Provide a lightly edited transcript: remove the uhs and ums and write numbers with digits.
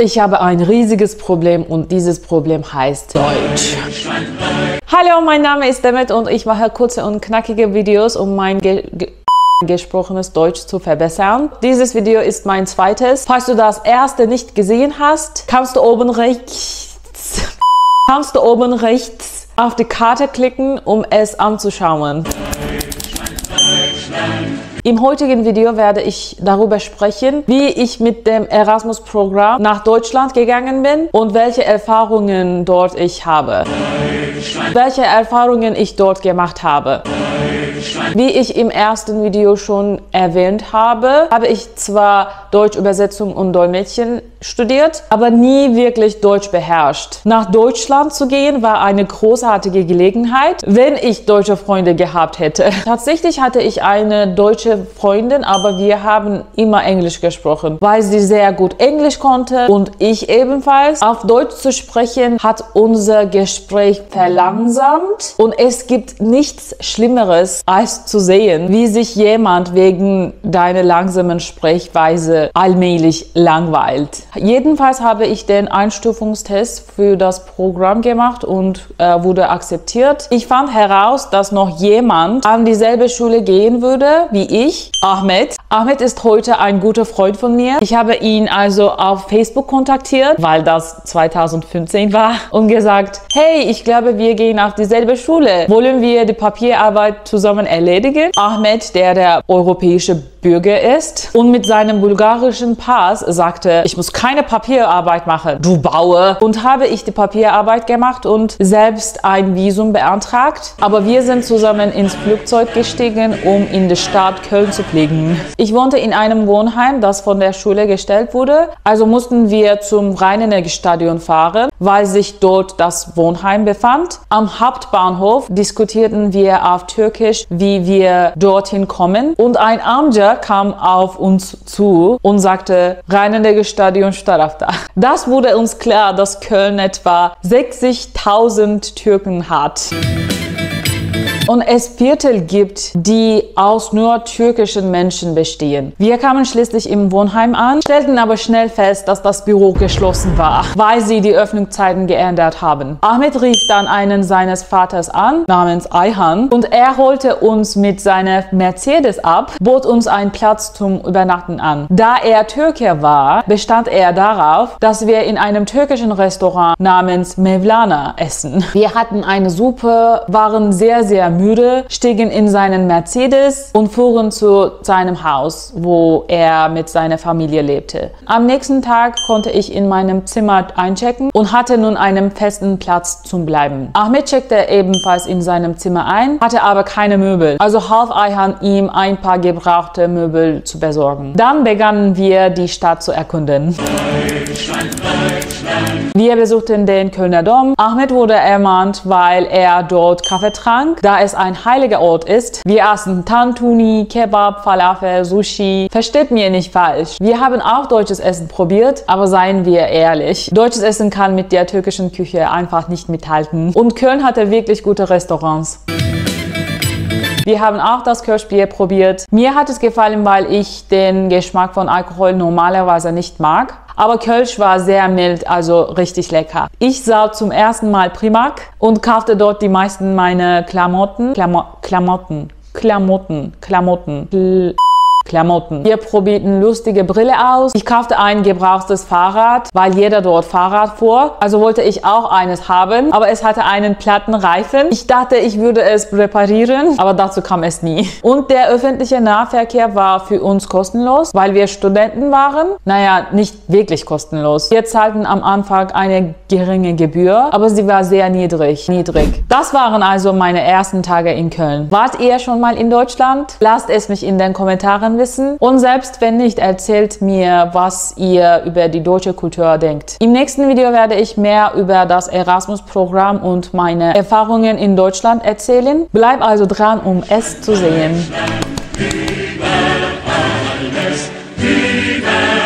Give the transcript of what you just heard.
Ich habe ein riesiges Problem und dieses Problem heißt Deutsch. Hallo, mein Name ist Demet und ich mache kurze und knackige Videos, um mein gesprochenes Deutsch zu verbessern. Dieses Video ist mein zweites. Falls du das erste nicht gesehen hast, kannst du oben rechts auf die Karte klicken, um es anzuschauen. Im heutigen Video werde ich darüber sprechen, wie ich mit dem Erasmus-Programm nach Deutschland gegangen bin und welche Erfahrungen dort ich habe. Welche Erfahrungen ich dort gemacht habe. Wie ich im ersten Video schon erwähnt habe, habe ich zwar Deutschübersetzung und Dolmetschen studiert, aber nie wirklich Deutsch beherrscht. Nach Deutschland zu gehen war eine großartige Gelegenheit, wenn ich deutsche Freunde gehabt hätte. Tatsächlich hatte ich eine deutsche Freundin, aber wir haben immer Englisch gesprochen, weil sie sehr gut Englisch konnte und ich ebenfalls. Auf Deutsch zu sprechen hat unser Gespräch verlangsamt und es gibt nichts Schlimmeres, als zu sehen, wie sich jemand wegen deiner langsamen Sprechweise allmählich langweilt. Jedenfalls habe ich den Einstufungstest für das Programm gemacht und wurde akzeptiert. Ich fand heraus, dass noch jemand an dieselbe Schule gehen würde wie ich, Ahmed. Ahmed ist heute ein guter Freund von mir. Ich habe ihn also auf Facebook kontaktiert, weil das 2015 war, und gesagt, hey, ich glaube, wir gehen auf dieselbe Schule. Wollen wir die Papierarbeit zusammen erledigen? Ahmed, der europäische Bürger ist und mit seinem bulgarischen Pass sagte, ich muss keine Papierarbeit machen, du Bauer. Und habe ich die Papierarbeit gemacht und selbst ein Visum beantragt. Aber wir sind zusammen ins Flugzeug gestiegen, um in die Stadt Köln zu fliegen. Ich wohnte in einem Wohnheim, das von der Schule gestellt wurde. Also mussten wir zum Rhein-Energiestadion fahren, weil sich dort das Wohnheim befand. Am Hauptbahnhof diskutierten wir auf Türkisch, wie wir dorthin kommen. Und ein Amca kam auf uns zu und sagte, Rhein-Energiestadion Starafta. Das wurde uns klar, dass Köln etwa 60.000 Türken hat. Und es Viertel gibt, die aus nur türkischen Menschen bestehen. Wir kamen schließlich im Wohnheim an, stellten aber schnell fest, dass das Büro geschlossen war, weil sie die Öffnungszeiten geändert haben. Ahmed rief dann einen seines Vaters an, namens Ayhan, und er holte uns mit seiner Mercedes ab, bot uns einen Platz zum Übernachten an. Da er Türke war, bestand er darauf, dass wir in einem türkischen Restaurant namens Mevlana essen. Wir hatten eine Suppe, waren sehr müde, stiegen in seinen Mercedes und fuhren zu seinem Haus, wo er mit seiner Familie lebte. Am nächsten Tag konnte ich in meinem Zimmer einchecken und hatte nun einen festen Platz zum Bleiben. Ahmed checkte ebenfalls in seinem Zimmer ein, hatte aber keine Möbel, also half Ayhan ihm ein paar gebrauchte Möbel zu besorgen. Dann begannen wir die Stadt zu erkunden. Wir besuchten den Kölner Dom. Ahmed wurde ermahnt, weil er dort Kaffee trank, da es ein heiliger Ort ist. Wir aßen Tantuni, Kebab, Falafel, Sushi. Versteht mir nicht falsch. Wir haben auch deutsches Essen probiert, aber seien wir ehrlich. Deutsches Essen kann mit der türkischen Küche einfach nicht mithalten. Und Köln hatte wirklich gute Restaurants. Wir haben auch das Kirschbier probiert. Mir hat es gefallen, weil ich den Geschmack von Alkohol normalerweise nicht mag. Aber Kölsch war sehr mild, also richtig lecker. Ich sah zum ersten Mal Primark und kaufte dort die meisten meiner Klamotten. Wir probierten lustige Brille aus. Ich kaufte ein gebrauchtes Fahrrad, weil jeder dort Fahrrad fuhr. Also wollte ich auch eines haben, aber es hatte einen platten Reifen. Ich dachte, ich würde es reparieren, aber dazu kam es nie. Und der öffentliche Nahverkehr war für uns kostenlos, weil wir Studenten waren. Naja, nicht wirklich kostenlos. Wir zahlten am Anfang eine geringe Gebühr, aber sie war sehr niedrig. Das waren also meine ersten Tage in Köln. Wart ihr schon mal in Deutschland? Lasst es mich in den Kommentaren wissen. Und selbst wenn nicht, erzählt mir, was ihr über die deutsche Kultur denkt. Im nächsten Video werde ich mehr über das Erasmus-Programm und meine Erfahrungen in Deutschland erzählen. Bleib also dran, um es zu sehen. Viva alles, viva!